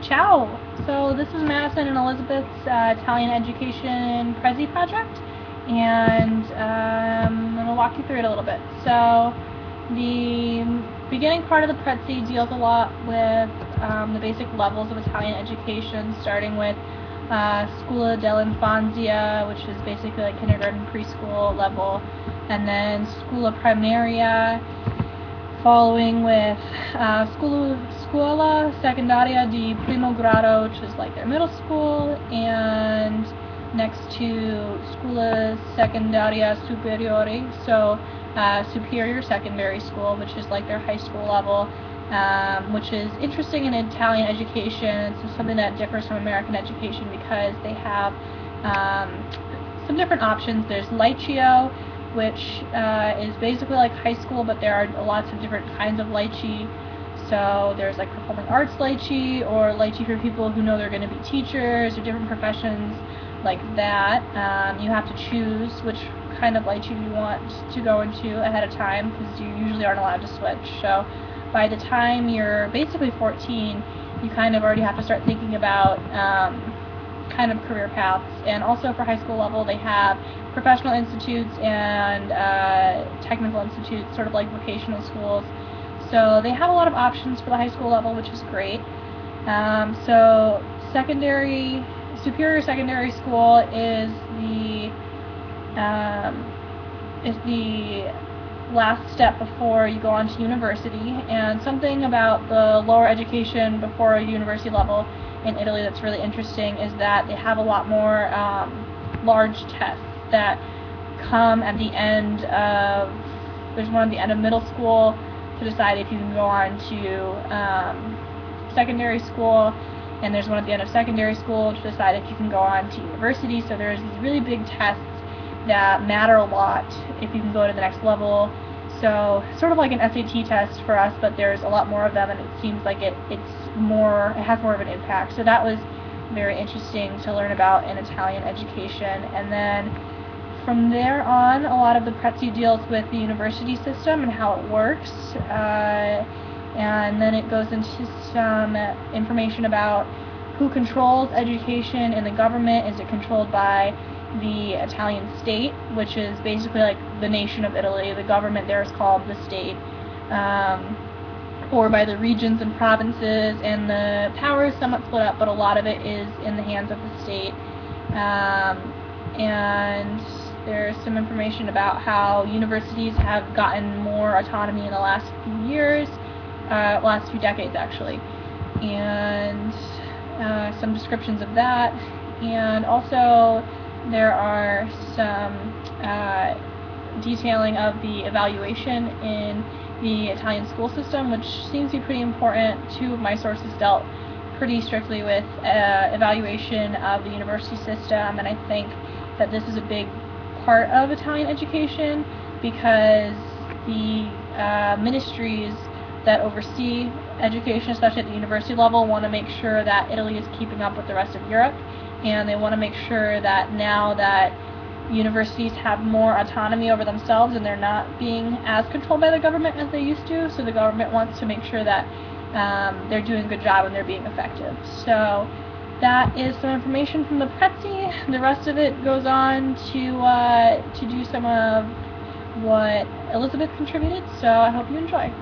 Ciao! So this is Madison and Elizabeth's Italian Education Prezi project, and I'm going to walk you through it a little bit. So the beginning part of the Prezi deals a lot with the basic levels of Italian education, starting with Scuola dell'Infanzia, which is basically like kindergarten, preschool level, and then Scuola Primaria, following with Scuola Secondaria di Primo Grado, which is like their middle school, and next to Scuola Secondaria Superiore, so superior secondary school, which is like their high school level, which is interesting in Italian education. It's something that differs from American education because they have some different options. There's Liceo, which is basically like high school, but there are lots of different kinds of lychee. So there's like performing arts lychee, or lychee for people who know they're going to be teachers, or different professions like that. You have to choose which kind of lychee you want to go into ahead of time, because you usually aren't allowed to switch. So by the time you're basically 14, you kind of already have to start thinking about kind of career paths. And also for high school level, they have professional institutes and technical institutes, sort of like vocational schools. So they have a lot of options for the high school level, which is great. So superior secondary school is the last step before you go on to university. And something about the lower education before university level in Italy that's really interesting is that they have a lot more large tests that come at the end of, there's one at the end of middle school to decide if you can go on to secondary school, and there's one at the end of secondary school to decide if you can go on to university. So there's these really big tests that matter a lot if you can go to the next level. So sort of like an SAT test for us, but there's a lot more of them, and it seems like it has more of an impact. So that was very interesting to learn about in Italian education. And then from there on, a lot of the Prezi deals with the university system and how it works, and then it goes into some information about who controls education in the government. Is it controlled by the Italian state, which is basically like the nation of Italy? The government there is called the state, or by the regions and provinces, and the power is somewhat split up, but a lot of it is in the hands of the state. And there's some information about how universities have gotten more autonomy in the last few years, last few decades actually, and some descriptions of that. And also there are some detailing of the evaluation in the Italian school system, which seems to be pretty important. Two of my sources dealt pretty strictly with evaluation of the university system, and I think that this is a big part of Italian education because the ministries that oversee education, especially at the university level, want to make sure that Italy is keeping up with the rest of Europe, and they want to make sure that now that universities have more autonomy over themselves and they're not being as controlled by the government as they used to, so the government wants to make sure that they're doing a good job and they're being effective. So that is some information from the Prezi. The rest of it goes on to do some of what Elizabeth contributed, so I hope you enjoy.